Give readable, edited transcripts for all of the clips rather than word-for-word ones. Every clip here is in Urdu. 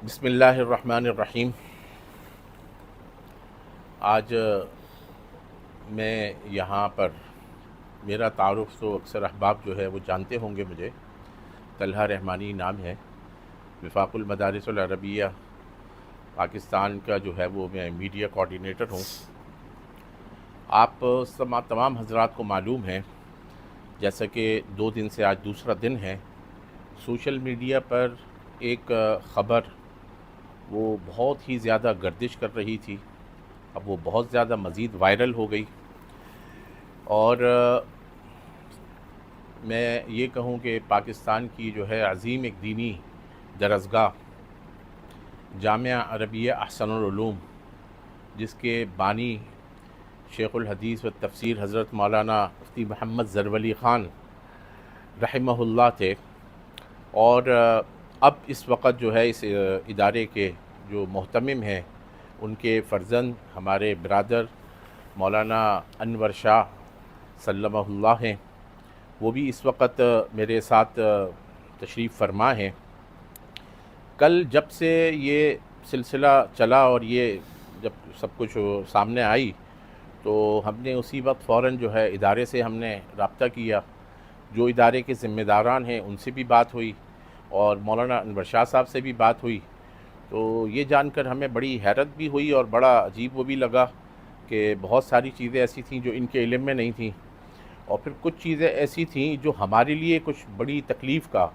بسم اللہ الرحمن الرحیم۔ آج میں یہاں پر میرا تعارف تو اکثر احباب جو ہے وہ جانتے ہوں گے مجھے، طلحہ رحمانی نام ہے۔ وفاق المدارس العربیہ پاکستان کا جو ہے وہ میں میڈیا کوآرڈینیٹر ہوں۔ آپ تمام حضرات کو معلوم ہے، جیسا کہ 2 دن سے آج دوسرا دن ہے، سوشل میڈیا پر ایک خبر وہ بہت ہی زیادہ گردش کر رہی تھی۔ اب وہ بہت زیادہ مزید وائرل ہو گئی، اور میں یہ کہوں کہ پاکستان کی جو ہے عظیم ایک دینی درسگاہ جامعہ عربیہ احسن العلوم، جس کے بانی شیخ الحدیث و تفسیر حضرت مولانا مفتی محمد زرولی خان رحمہ اللہ تھے، اور اب اس وقت جو ہے اس ادارے کے جو محتمم ہیں ان کے فرزند ہمارے برادر مولانا انور شاہ سلمہ اللہ ہیں، وہ بھی اس وقت میرے ساتھ تشریف فرما ہیں۔ کل جب سے یہ سلسلہ چلا اور یہ جب سب کچھ سامنے آئی تو ہم نے اسی وقت فوراً جو ہے ادارے سے ہم نے رابطہ کیا، جو ادارے کے ذمہ داران ہیں ان سے بھی بات ہوئی اور مولانا انور شاہ صاحب سے بھی بات ہوئی۔ تو یہ جان کر ہمیں بڑی حیرت بھی ہوئی اور بڑا عجیب وہ بھی لگا کہ بہت ساری چیزیں ایسی تھیں جو ان کے علم میں نہیں تھیں، اور پھر کچھ چیزیں ایسی تھیں جو ہمارے لیے کچھ بڑی تکلیف کا۔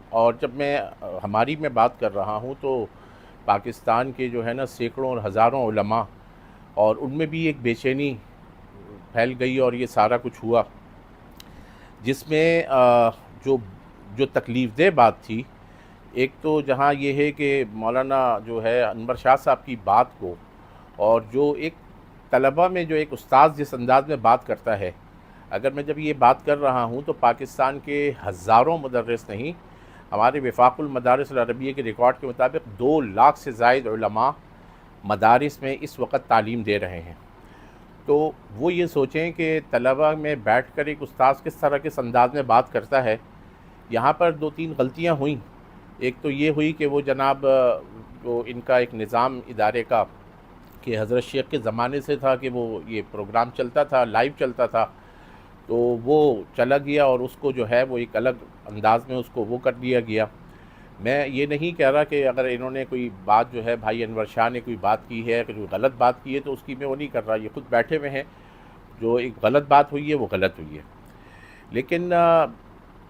اور جب میں ہماری میں بات کر رہا ہوں تو پاکستان کے جو ہے نا سینکڑوں اور ہزاروں علماء، اور ان میں بھی ایک بے چینی پھیل گئی، اور یہ سارا کچھ ہوا جس میں جو تکلیف دہ بات تھی، ایک تو جہاں یہ ہے کہ مولانا جو ہے انور شاہ صاحب کی بات کو، اور جو ایک طلبہ میں جو ایک استاد جس انداز میں بات کرتا ہے، اگر میں جب یہ بات کر رہا ہوں تو پاکستان کے ہزاروں مدرس نہیں، ہمارے وفاق المدارس العربیہ کے ریکارڈ کے مطابق 2 لاکھ سے زائد علماء مدارس میں اس وقت تعلیم دے رہے ہیں۔ تو وہ یہ سوچیں کہ طلبہ میں بیٹھ کر ایک استاذ کس طرح کے انداز میں بات کرتا ہے۔ یہاں پر 2-3 غلطیاں ہوئیں۔ ایک تو یہ ہوئی کہ وہ جناب جو ان کا ایک نظام ادارے کا کہ حضرت شیخ کے زمانے سے تھا کہ وہ یہ پروگرام چلتا تھا، لائیو چلتا تھا، تو وہ چلا گیا اور اس کو جو ہے وہ ایک الگ انداز میں اس کو وہ کر دیا گیا۔ میں یہ نہیں کہہ رہا کہ اگر انہوں نے کوئی بات جو ہے بھائی انور شاہ نے کوئی بات کی ہے، کوئی غلط بات کی ہے تو اس کی میں وہ نہیں کر رہا، یہ خود بیٹھے ہوئے ہیں، جو ایک غلط بات ہوئی ہے وہ غلط ہوئی ہے۔ لیکن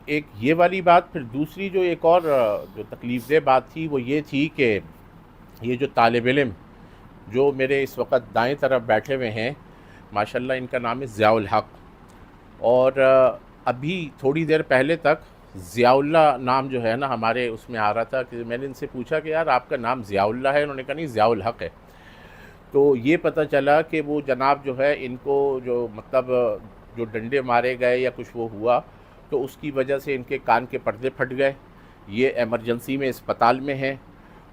ایک یہ والی بات، پھر دوسری جو ایک اور جو تکلیف دہ بات تھی وہ یہ تھی کہ یہ جو طالب علم جو میرے اس وقت دائیں طرف بیٹھے ہوئے ہیں، ماشاءاللہ ان کا نام ہے ضیاء الحق، اور ابھی تھوڑی دیر پہلے تک ضیاء اللہ نام جو ہے نا ہمارے اس میں آ رہا تھا، کہ میں نے ان سے پوچھا کہ یار آپ کا نام ضیاء اللہ ہے؟ انہوں نے کہا نہیں ضیاء الحق ہے۔ تو یہ پتہ چلا کہ وہ جناب جو ہے ان کو جو مطلب جو ڈنڈے مارے گئے یا کچھ وہ ہوا تو اس کی وجہ سے ان کے کان کے پردے پھٹ گئے، یہ ایمرجنسی میں اسپتال میں ہیں،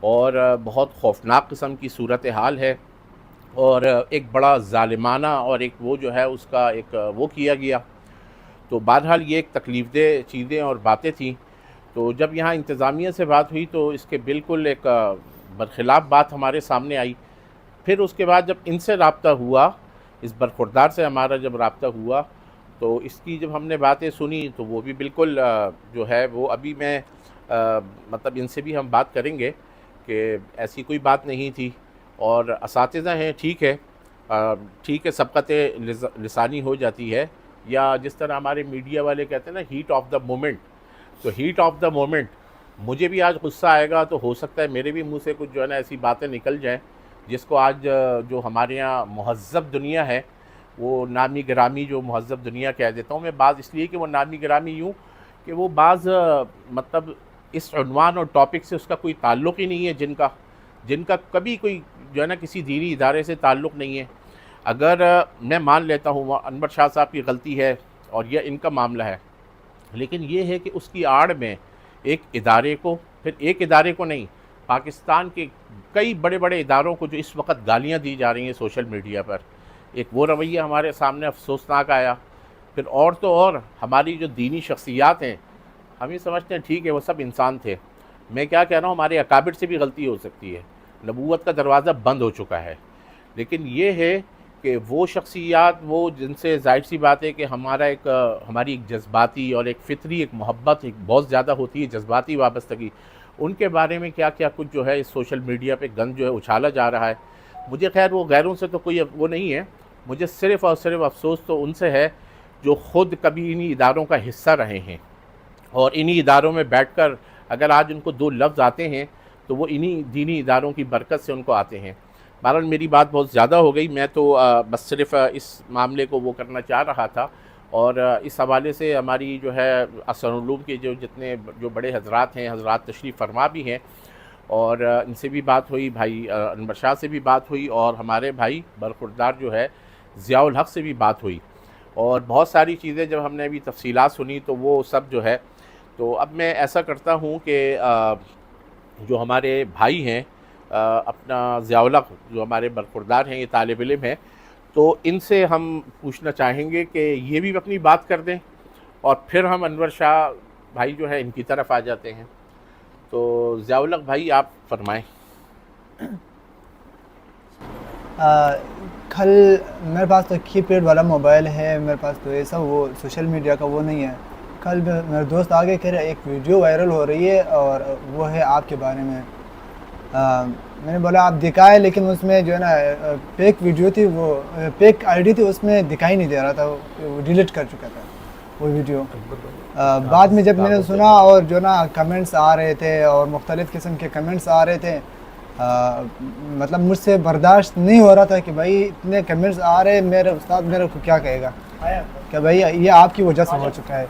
اور بہت خوفناک قسم کی صورتحال ہے، اور ایک بڑا ظالمانہ اور ایک وہ جو ہے اس کا ایک وہ کیا گیا۔ تو بہرحال یہ ایک تکلیف دہ چیزیں اور باتیں تھیں۔ تو جب یہاں انتظامیہ سے بات ہوئی تو اس کے بالکل ایک برخلاف بات ہمارے سامنے آئی۔ پھر اس کے بعد جب ان سے رابطہ ہوا، اس برخوردار سے ہمارا جب رابطہ ہوا تو اس کی جب ہم نے باتیں سنی تو وہ بھی بالکل جو ہے وہ ابھی میں مطلب ان سے بھی ہم بات کریں گے کہ ایسی کوئی بات نہیں تھی، اور اساتذہ ہیں، ٹھیک ہے، ٹھیک ہے، سبقت لسانی ہو جاتی ہے، یا جس طرح ہمارے میڈیا والے کہتے ہیں نا ہیٹ آف دا مومنٹ، تو ہیٹ آف دا مومنٹ مجھے بھی آج غصہ آئے گا تو ہو سکتا ہے میرے بھی منہ سے کچھ جو ہے نا ایسی باتیں نکل جائیں جس کو آج جو ہمارے یہاں مہذب دنیا ہے، وہ نامی گرامی جو مہذب دنیا کہہ دیتا ہوں میں، بعض اس لیے کہ وہ نامی گرامی یوں کہ وہ بعض مطلب اس عنوان اور ٹاپک سے اس کا کوئی تعلق ہی نہیں ہے، جن کا کبھی کوئی جو ہے نا کسی دینی ادارے سے تعلق نہیں ہے۔ اگر میں مان لیتا ہوں وہ انور شاہ صاحب کی غلطی ہے اور یہ ان کا معاملہ ہے، لیکن یہ ہے کہ اس کی آڑ میں ایک ادارے کو، پھر ایک ادارے کو نہیں، پاکستان کے کئی بڑے بڑے اداروں کو جو اس وقت گالیاں دی جا رہی ہیں سوشل میڈیا پر، ایک وہ رویہ ہمارے سامنے افسوسناک آیا۔ پھر اور تو اور ہماری جو دینی شخصیات ہیں، ہم یہ سمجھتے ہیں ٹھیک ہے وہ سب انسان تھے، میں کیا کہہ رہا ہوں، ہمارے اکابر سے بھی غلطی ہو سکتی ہے، نبوت کا دروازہ بند ہو چکا ہے، لیکن یہ ہے کہ وہ شخصیات، وہ جن سے ظاہر سی بات ہے کہ ہماری ایک جذباتی اور ایک فطری ایک محبت ایک بہت زیادہ ہوتی ہے، جذباتی وابستگی، ان کے بارے میں کیا کیا کچھ جو ہے اس سوشل میڈیا پہ گند جو ہے اچھالا جا رہا ہے. مجھے خیر وہ غیروں سے تو کوئی وہ نہیں ہے، مجھے صرف اور صرف افسوس تو ان سے ہے جو خود کبھی انہی اداروں کا حصہ رہے ہیں اور انہی اداروں میں بیٹھ کر اگر آج ان کو دو لفظ آتے ہیں تو وہ انہی دینی اداروں کی برکت سے ان کو آتے ہیں. بہرحال میری بات بہت زیادہ ہو گئی، میں تو بس صرف اس معاملے کو وہ کرنا چاہ رہا تھا، اور اس حوالے سے ہماری جو ہے احسن العلوم کے جتنے جو بڑے حضرات ہیں، حضرات تشریف فرما بھی ہیں، اور ان سے بھی بات ہوئی، بھائی انور شاہ سے بھی بات ہوئی، اور ہمارے بھائی برخوردار جو ہے ضیاء الحق سے بھی بات ہوئی، اور بہت ساری چیزیں جب ہم نے ابھی تفصیلات سنی تو وہ سب جو ہے، تو اب میں ایسا کرتا ہوں کہ جو ہمارے بھائی ہیں اپنا ضیاء الحق جو ہمارے برخوردار ہیں، یہ طالب علم ہیں، تو ان سے ہم پوچھنا چاہیں گے کہ یہ بھی اپنی بات کر دیں، اور پھر ہم انور شاہ بھائی جو ہے ان کی طرف آ جاتے ہیں. تو ضیاء الحق بھائی آپ فرمائیں. کل میرے پاس تو کی پیڈ والا موبائل ہے، میرے پاس تو ایسا وہ سوشل میڈیا کا وہ نہیں ہے. کل میرے دوست آگے کہہ رہے ایک ویڈیو وائرل ہو رہی ہے اور وہ ہے آپ کے بارے میں. میں نے بولا آپ دکھائے، لیکن اس میں جو ہے نا پیک ویڈیو تھی، وہ پیک آئی ڈی تھی، اس میں دکھائی نہیں دے رہا تھا، وہ ڈیلیٹ کر چکا تھا وہ ویڈیو. بعد میں جب میں نے سنا اور جو نا کمنٹس آ رہے تھے اور مختلف قسم کے کمنٹس آ رہے تھے، مطلب مجھ سے برداشت نہیں ہو رہا تھا کہ بھائی اتنے کمنٹس آ رہے، میرے استاد میرے کو کیا کہے گا کہ بھائی یہ آپ کی وجہ سے ہو چکا ہے.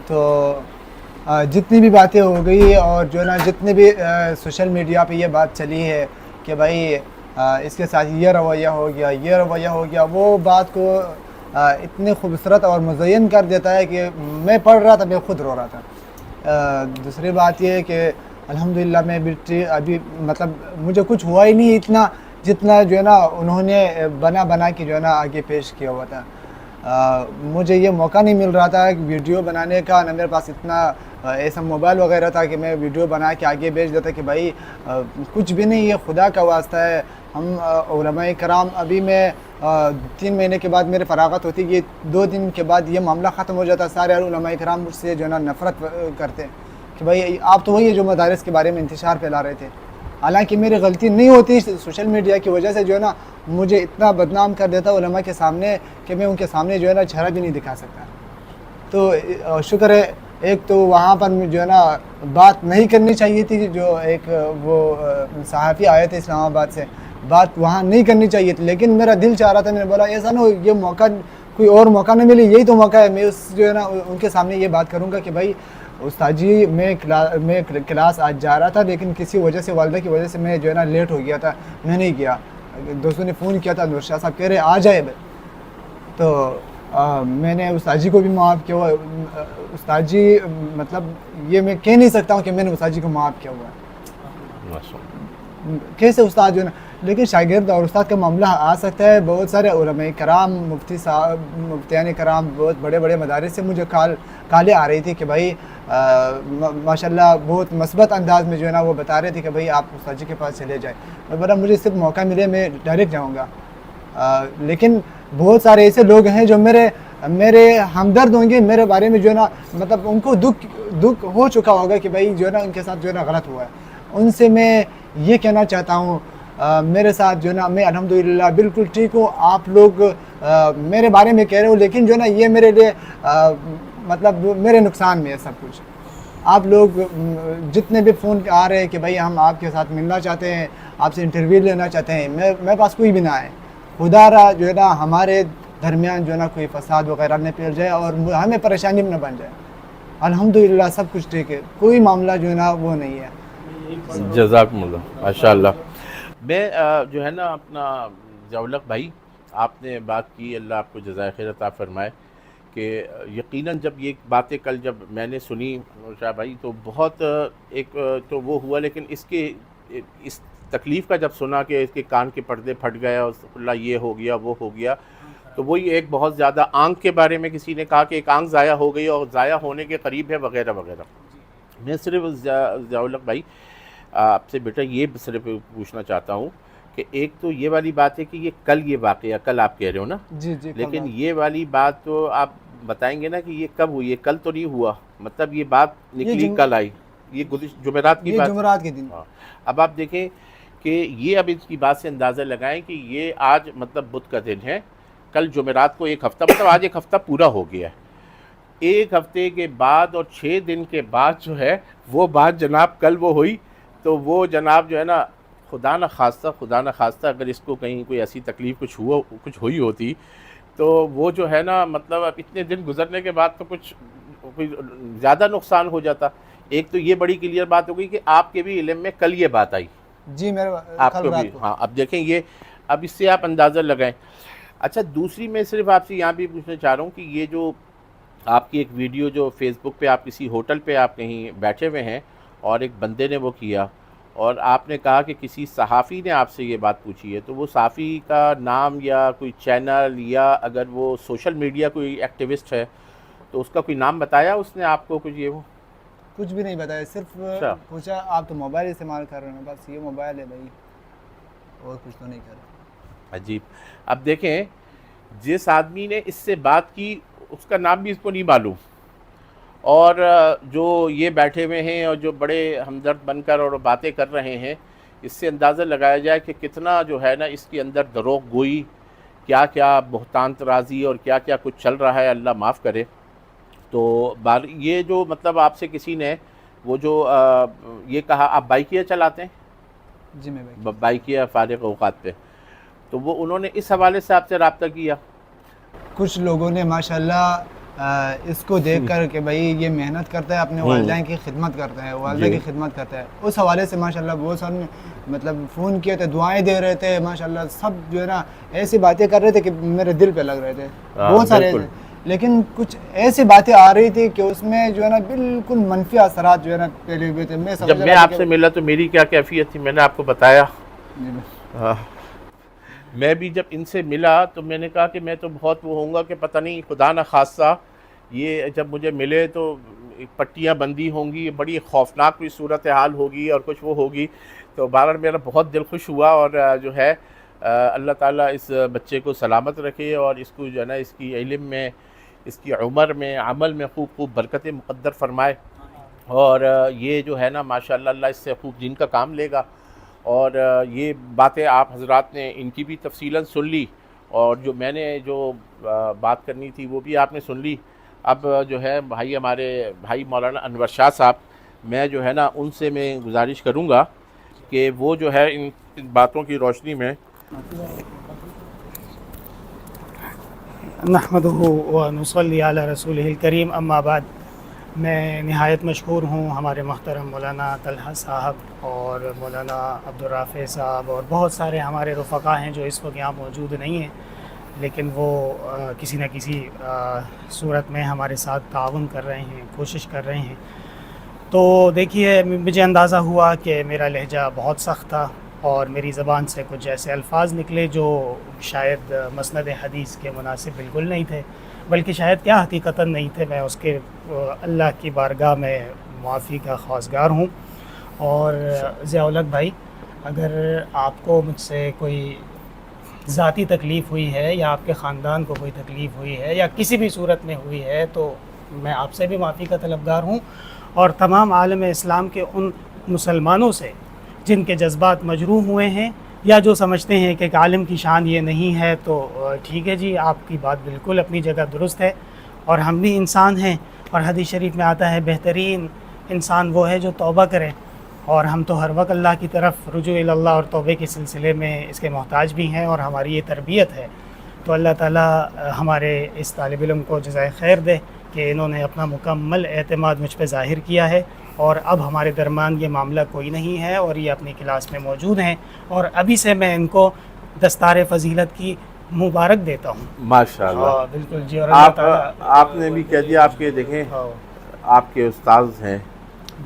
تو جتنی بھی باتیں ہو گئی اور جو نا جتنے بھی سوشل میڈیا پہ یہ بات چلی ہے کہ بھائی اس کے ساتھ یہ رویہ ہو گیا، یہ رویہ ہو گیا، وہ بات کو اتنی خوبصورت اور مزین کر دیتا ہے کہ میں پڑھ رہا تھا، میں خود رو رہا تھا. دوسری بات یہ ہے کہ الحمدللہ میں ابھی مطلب مجھے کچھ ہوا ہی نہیں اتنا جتنا جو ہے نا انہوں نے بنا کے جو ہے نا آگے پیش کیا ہوا تھا. مجھے یہ موقع نہیں مل رہا تھا ویڈیو بنانے کا، نہ میرے پاس اتنا ایسا موبائل وغیرہ تھا کہ میں ویڈیو بنا کے آگے بھیج دیتا کہ بھائی کچھ بھی نہیں، یہ خدا کا واسطہ ہے. ہم علماء کرام، ابھی میں 3 مہینے کے بعد میرے فراغت ہوتی، یہ 2 دن کے بعد یہ معاملہ ختم ہو جاتا. سارے علماء کرام مجھ سے جو ہے نا نفرت کرتے کہ بھائی آپ تو وہی ہے جو مدارس کے بارے میں انتشار پھیلا رہے تھے. حالانکہ میری غلطی نہیں ہوتی، سوشل میڈیا کی وجہ سے جو ہے نا مجھے اتنا بدنام کر دیتا علماء کے سامنے کہ میں ان کے سامنے جو ہے نا چہرہ بھی نہیں دکھا سکتا. تو شکر ہے، ایک تو وہاں پر جو ہے نا بات نہیں کرنی چاہیے تھی، جو ایک وہ صحافی آئے تھے اسلام آباد سے، بات وہاں نہیں کرنی چاہیے تھی، لیکن میرا دل چاہ رہا تھا، میں نے بولا ایسا نہ ہو یہ موقع کوئی اور موقع نہ ملے، یہی تو موقع ہے، میں اس جو ہے نا ان کے سامنے یہ بات کروں گا کہ بھائی استاد جی میں کلاس آج جا رہا تھا، لیکن کسی وجہ سے والدہ کی وجہ سے میں جو ہے نا لیٹ ہو گیا تھا، میں نہیں گیا. دوستوں نے فون کیا تھا، نور شاہ صاحب کہہ رہے آ جائے، تو میں نے استاد جی کو بھی معاف کیا ہوا. استاد جی مطلب یہ میں کہہ نہیں سکتا ہوں کہ میں نے استاد جی کو معاف کیا ہوا ہے، کیسے استاد جو ہے نا، لیکن شاگرد اور استاد کا معاملہ آ سکتا ہے. بہت سارے علماء کرام، مفتی صاحب، مفتیان کرام، بہت بڑے بڑے مدارس سے مجھے کالیں آ رہی تھی کہ بھائی ماشاءاللہ بہت مثبت انداز میں جو ہے نا وہ بتا رہے تھے کہ بھئی آپ استاد جی کے پاس چلے جائیں. میں بولا مجھے صرف موقع ملے میں ڈائریکٹ جاؤں گا، لیکن بہت سارے ایسے لوگ ہیں جو میرے ہمدرد ہوں گے، میرے بارے میں جو ہے نا مطلب ان کو دکھ ہو چکا ہوگا کہ بھئی جو ہے نا ان کے ساتھ جو ہے نا غلط ہوا ہے. ان سے میں یہ کہنا چاہتا ہوں میرے ساتھ جو ہے نا میں الحمدللہ بالکل ٹھیک ہوں. آپ لوگ میرے بارے میں کہہ رہے ہو، لیکن جو ہے نا یہ میرے لیے مطلب میرے نقصان میں ہے سب کچھ. آپ لوگ جتنے بھی فون آ رہے ہیں کہ بھائی ہم آپ کے ساتھ ملنا چاہتے ہیں، آپ سے انٹرویو لینا چاہتے ہیں، میرے پاس کوئی بھی نہ آئے. خدا را جو ہے نا ہمارے درمیان جو ہے نا کوئی فساد وغیرہ نہ پھیل جائے اور ہمیں پریشانی بھی نہ بن جائے. الحمدللہ سب کچھ ٹھیک ہے، کوئی معاملہ جو ہے نا وہ نہیں ہے. جزاکم اللہ، ماشاء اللہ. میں جو ہے نا اپنا ضیاء الحق بھائی، آپ نے بات کی، اللہ آپ کو جزائے خیر عطا فرمائے، کہ یقیناً جب یہ باتیں کل جب میں نے سنی شاہ بھائی تو بہت ایک تو وہ ہوا، لیکن اس تکلیف کا جب سنا کہ اس کے کان کے پردے پھٹ گئے اور اللہ یہ ہو گیا وہ ہو گیا، تو وہی ایک بہت زیادہ آنکھ کے بارے میں کسی نے کہا کہ ایک آنکھ ضائع ہو گئی اور ضائع ہونے کے قریب ہے وغیرہ وغیرہ. میں صرف ضیاء الحق بھائی آپ سے بیٹا یہ صرف پوچھنا چاہتا ہوں کہ ایک تو یہ والی بات ہے کہ یہ کل یہ واقعہ کل آپ کہہ رہے ہو نا، جی جی لیکن یہ والی بات تو آپ بتائیں گے نا کہ یہ کب ہوئی؟ یہ کل تو نہیں ہوا، مطلب یہ بات نکلی کل آئی، یہ جمعرات کی یہ بات؟ جمعرات کے دن. ہاں. اب آپ دیکھیں کہ یہ اب اس کی بات سے اندازہ لگائیں کہ یہ آج مطلب بدھ کا دن ہے، کل جمعرات کو ایک ہفتہ، مطلب آج ایک ہفتہ پورا ہو گیا ہے. ایک ہفتے کے بعد اور 6 دن کے بعد جو ہے وہ بات جناب کل وہ ہوئی، تو وہ جناب جو ہے نا خدا نہ خواستہ اگر اس کو کہیں کوئی ایسی تکلیف کچھ ہوئی ہوتی تو وہ جو ہے نا مطلب اب اتنے دن گزرنے کے بعد تو کوئی زیادہ نقصان ہو جاتا. ایک تو یہ بڑی کلیئر بات ہو گئی کہ آپ کے بھی علم میں کل یہ بات آئی، جی میرے آپ کل کو بھی. رات کو. ہاں اب دیکھیں یہ اب اس سے آپ اندازہ لگائیں. اچھا دوسری میں صرف آپ سے یہاں بھی پوچھنا چاہ رہا ہوں کہ یہ جو آپ کی ایک ویڈیو جو فیس بک پہ آپ کسی ہوٹل پہ آپ کہیں بیٹھے ہوئے ہیں اور ایک بندے نے وہ کیا اور آپ نے کہا کہ کسی صحافی نے آپ سے یہ بات پوچھی ہے، تو وہ صحافی کا نام یا کوئی چینل یا اگر وہ سوشل میڈیا کوئی ایکٹیوسٹ ہے تو اس کا کوئی نام بتایا اس نے آپ کو؟ کچھ یہ وہ کچھ بھی نہیں بتایا، صرف اچھا پوچھا آپ تو موبائل استعمال کر رہے ہیں، بس یہ موبائل ہے بھائی، اور کچھ تو نہیں کر رہے. عجیب. اب دیکھیں جس آدمی نے اس سے بات کی اس کا نام بھی اس کو نہیں معلوم، اور جو یہ بیٹھے ہوئے ہیں اور جو بڑے ہمدرد بن کر اور باتیں کر رہے ہیں، اس سے اندازہ لگایا جائے کہ کتنا جو ہے نا اس کے اندر دروغ گوئی، کیا کیا بہتان طرازی اور کیا کیا کچھ چل رہا ہے، اللہ معاف کرے. تو یہ جو مطلب آپ سے کسی نے وہ جو یہ کہا آپ بائکیا چلاتے ہیں؟ جی میں بھائی بائکیا فارغ اوقات پہ، تو وہ انہوں نے اس حوالے سے آپ سے رابطہ کیا؟ کچھ لوگوں نے ماشاءاللہ اس کو دیکھ کر کہ بھائی یہ محنت کرتا ہے، اپنے والدین کی خدمت کرتا ہے، والدہ کی خدمت کرتا ہے، اس حوالے سے ماشاءاللہ بہت سارے مطلب فون کیے تھے، دعائیں دے رہے تھے، ماشاءاللہ سب جو ہے نا ایسی باتیں کر رہے تھے کہ میرے دل پہ لگ رہے تھے بہت سارے ایسے. لیکن کچھ ایسی باتیں آ رہی تھی کہ اس میں جو ہے نا بالکل منفی اثرات جو ہے نا پھیلے ہوئے تھے. جب میں آپ سے ملا تو میری کیا کیفیت تھی، میں نے آپ کو بتایا. میں بھی جب ان سے ملا تو میں نے کہا کہ میں تو بہت وہ ہوں گا کہ پتہ نہیں خدا نہ خاصہ یہ جب مجھے ملے تو پٹیاں بندی ہوں گی، بڑی خوفناک کوئی صورتحال ہوگی اور کچھ وہ ہوگی. تو بہرحال میرا بہت دل خوش ہوا، اور جو ہے اللہ تعالیٰ اس بچے کو سلامت رکھے اور اس کو جو ہے نا اس کی علم میں، اس کی عمر میں، عمل میں خوب خوب برکتیں مقدر فرمائے، اور یہ جو ہے نا ماشاءاللہ اللہ اس سے خوب دین کا کام لے گا. اور یہ باتیں آپ حضرات نے ان کی بھی تفصیلاً سن لی، اور جو میں نے جو بات کرنی تھی وہ بھی آپ نے سن لی. اب جو ہے ہمارے بھائی مولانا انور شاہ صاحب، میں جو ہے نا ان سے میں گزارش کروں گا کہ وہ جو ہے ان باتوں کی روشنی میں نحمدہ و نصلی علی رسولہ الکریم، اما بعد. میں نہایت مشکور ہوں ہمارے محترم مولانا طلحہ صاحب اور مولانا عبدالرافع صاحب اور بہت سارے ہمارے رفقا ہیں جو اس وقت یہاں موجود نہیں ہیں، لیکن وہ کسی نہ کسی صورت میں ہمارے ساتھ تعاون کر رہے ہیں، کوشش کر رہے ہیں. تو دیکھیے مجھے اندازہ ہوا کہ میرا لہجہ بہت سخت تھا اور میری زبان سے کچھ ایسے الفاظ نکلے جو شاید مسند حدیث کے مناسب بالکل نہیں تھے، بلکہ شاید کیا حقیقتاً نہیں تھے. میں اس کے اللہ کی بارگاہ میں معافی کا خواستگار ہوں. اور ضیاء الحق بھائی، اگر آپ کو مجھ سے کوئی ذاتی تکلیف ہوئی ہے یا آپ کے خاندان کو کوئی تکلیف ہوئی ہے یا کسی بھی صورت میں ہوئی ہے تو میں آپ سے بھی معافی کا طلبگار ہوں، اور تمام عالم اسلام کے ان مسلمانوں سے جن کے جذبات مجروح ہوئے ہیں یا جو سمجھتے ہیں کہ ایک عالم کی شان یہ نہیں ہے. تو ٹھیک ہے جی، آپ کی بات بالکل اپنی جگہ درست ہے، اور ہم بھی انسان ہیں، اور حدیث شریف میں آتا ہے بہترین انسان وہ ہے جو توبہ کرے، اور ہم تو ہر وقت اللہ کی طرف رجوع اللہ اور توبے کے سلسلے میں اس کے محتاج بھی ہیں، اور ہماری یہ تربیت ہے. تو اللہ تعالیٰ ہمارے اس طالب علم کو جزائے خیر دے کہ انہوں نے اپنا مکمل اعتماد مجھ پہ ظاہر کیا ہے، اور اب ہمارے درمیان یہ معاملہ کوئی نہیں ہے، اور یہ اپنی کلاس میں موجود ہیں، اور ابھی سے میں ان کو دستار فضیلت کی مبارک دیتا ہوں. ماشاءاللہ بالکل جی. اور آپ نے بھی کہہ دیا، آپ کے دیکھیں آپ کے استاذ ہیں،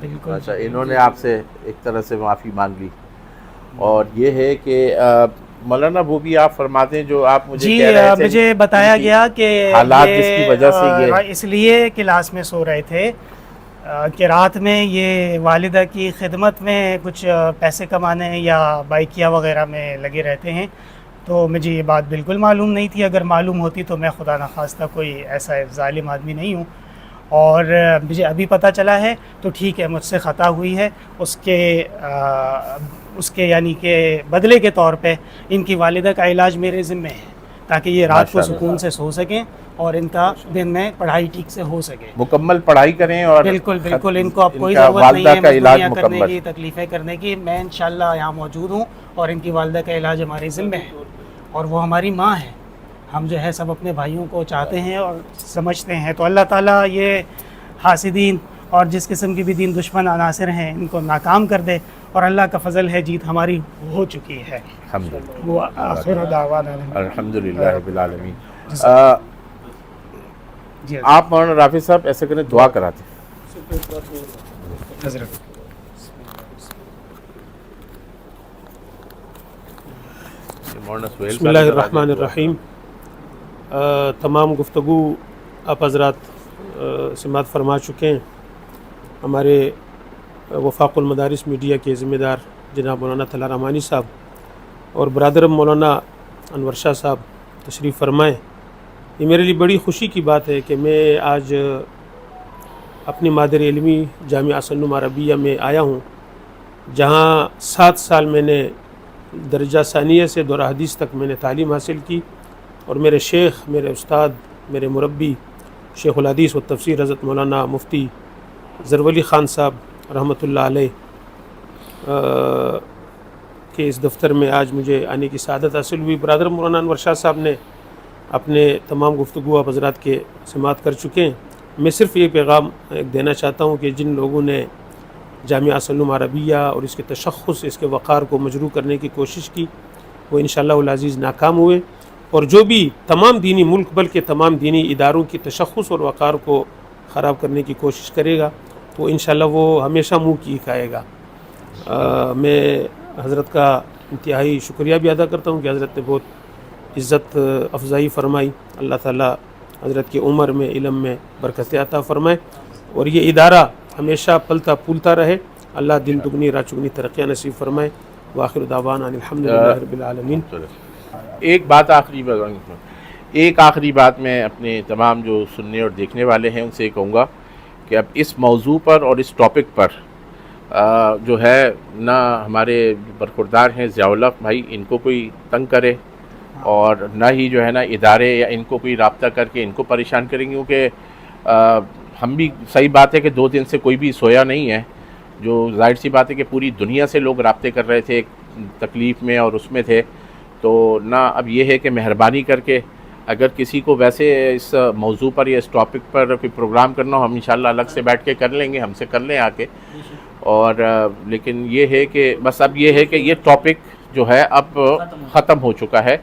بالکل اچھا انہوں نے آپ سے ایک طرح سے معافی مانگ لی، اور یہ ہے کہ مولانا وہ بھی آپ فرماتے ہیں جو آپ مجھے کہہ رہے تھے، مجھے بتایا گیا کہ حالات جس کی وجہ سے یہ اس لیے کلاس میں سو رہے تھے کہ رات میں یہ والدہ کی خدمت میں کچھ پیسے کمانے یا بائکیا وغیرہ میں لگے رہتے ہیں، تو مجھے یہ بات بالکل معلوم نہیں تھی. اگر معلوم ہوتی تو میں خدا نخواستہ کوئی ایسا ظالم آدمی نہیں ہوں، اور مجھے ابھی پتہ چلا ہے تو ٹھیک ہے، مجھ سے خطا ہوئی ہے. اس کے یعنی کہ بدلے کے طور پہ ان کی والدہ کا علاج میرے ذمہ ہے، تاکہ یہ رات کو سکون سے سو سکیں اور ان کا دن میں پڑھائی ٹھیک سے ہو سکے. مکمل پڑھائی کریں اور بالکل ان کو اب کوئی ضرورت نہیں ہے مزدوریاں کرنے کی، تکلیفیں کرنے کی. میں انشاءاللہ یہاں موجود ہوں اور ان کی والدہ کا علاج ہمارے ذمہ ہے، اور وہ ہماری ماں ہے. ہم جو ہے سب اپنے بھائیوں کو چاہتے ہیں اور سمجھتے ہیں. تو اللہ تعالیٰ یہ حاسدین اور جس قسم کی بھی دین دشمن عناصر ہیں ان کو ناکام کر دے، اور اللہ کا فضل ہے جیت ہماری ہو چکی ہے. وہ آخر دعوانا الحمدللہ رب العالمین. آپ مولانا رافع صاحب ایسے کریں، دعا کراتے حضرت. بسم اللہ الرحمن الرحیم. تمام گفتگو آپ حضرات سماعت فرما چکے ہیں. ہمارے وفاق المدارس میڈیا کے ذمہ دار جناب مولانا طلحہ رحمانی صاحب اور برادر مولانا انور شاہ صاحب تشریف فرمائیں. یہ میرے لیے بڑی خوشی کی بات ہے کہ میں آج اپنی مادر علمی جامعہ احسن عربیہ میں آیا ہوں، جہاں 7 سال میں نے درجہ ثانیہ سے دورہ حدیث تک میں نے تعلیم حاصل کی، اور میرے شیخ، میرے استاد، میرے مربی شیخ الحدیث و تفسیر حضرت مولانا مفتی ظفر خان صاحب رحمۃ اللہ علیہ کے اس دفتر میں آج مجھے آنے کی سعادت حاصل ہوئی. برادر مولانا انور شاہ صاحب نے اپنے تمام گفتگو آپ حضرات کے سماعت کر چکے ہیں. میں صرف یہ پیغام دینا چاہتا ہوں کہ جن لوگوں نے جامعہ احسن عربیہ اور اس کے تشخص، اس کے وقار کو مجروح کرنے کی کوشش کی، وہ انشاءاللہ العزیز ناکام ہوئے. اور جو بھی تمام دینی ملک بلکہ تمام دینی اداروں کی تشخص اور وقار کو خراب کرنے کی کوشش کرے گا، تو انشاءاللہ وہ ہمیشہ منہ کی کھائے گا. میں حضرت کا انتہائی شکریہ بھی ادا کرتا ہوں کہ حضرت نے بہت عزت افزائی فرمائی. اللہ تعالیٰ حضرت کی عمر میں، علم میں برکت عطا فرمائے، اور یہ ادارہ ہمیشہ پلتا پھولتا رہے. اللہ دن دگنی رات چگنی ترقیاں نصیب فرمائے. وآخر دعوانا الحمدللہ رب العالمین. ایک آخری بات میں اپنے تمام جو سننے اور دیکھنے والے ہیں ان سے کہوں گا کہ اب اس موضوع پر اور اس ٹاپک پر جو ہے نہ ہمارے برخوردار ہیں ضیاء الحق بھائی، ان کو کوئی تنگ کرے، اور نہ ہی جو ہے نا ادارے یا ان کو کوئی رابطہ کر کے ان کو پریشان کریں گے، کیونکہ ہم بھی صحیح بات ہے کہ 2 دن سے کوئی بھی سویا نہیں ہے. جو ظاہر سی بات ہے کہ پوری دنیا سے لوگ رابطے کر رہے تھے، تکلیف میں اور اس میں تھے. تو نہ اب یہ ہے کہ مہربانی کر کے اگر کسی کو ویسے اس موضوع پر یا اس ٹاپک پر کوئی پروگرام کرنا ہو، ہم انشاءاللہ الگ سے بیٹھ کے کر لیں گے، ہم سے کر لیں آ کے. اور لیکن یہ ہے کہ بس اب یہ ہے کہ یہ ٹاپک جو ہے اب ختم ہو چکا ہے،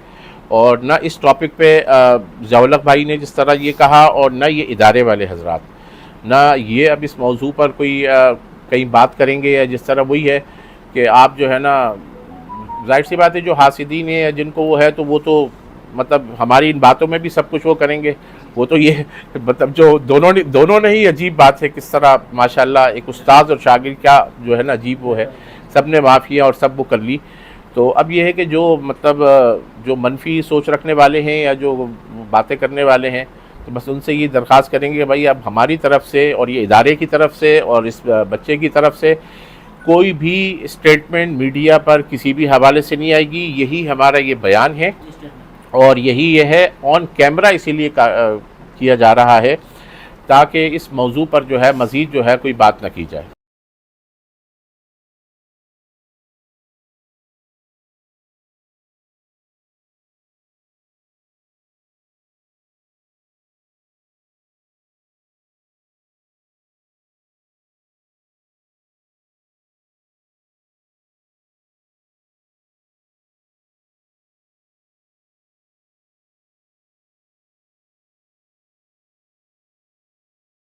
اور نہ اس ٹاپک پہ ضیاء الحق بھائی نے جس طرح یہ کہا، اور نہ یہ ادارے والے حضرات، نہ یہ اب اس موضوع پر کوئی کہیں بات کریں گے، یا جس طرح وہی ہے کہ آپ جو ہے نا ظاہر سی بات ہے جو حاسدین ہیں جن کو وہ ہے تو وہ تو مطلب ہماری ان باتوں میں بھی سب کچھ وہ کریں گے. وہ تو یہ مطلب جو دونوں نے ہی عجیب بات ہے، کس طرح ماشاءاللہ ایک استاد اور شاگرد کیا جو ہے نا عجیب وہ ہے، سب نے معاف کیا اور سب وہ کر لی. تو اب یہ ہے کہ جو مطلب جو منفی سوچ رکھنے والے ہیں یا جو باتیں کرنے والے ہیں، تو بس ان سے یہ درخواست کریں گے کہ بھائی اب ہماری طرف سے اور یہ ادارے کی طرف سے اور اس بچے کی طرف سے کوئی بھی اسٹیٹمنٹ میڈیا پر کسی بھی حوالے سے نہیں آئے گی. یہی ہمارا یہ بیان ہے، اور یہی یہ ہے آن کیمرہ اسی لیے کیا جا رہا ہے تاکہ اس موضوع پر جو ہے مزید جو ہے کوئی بات نہ کی جائے.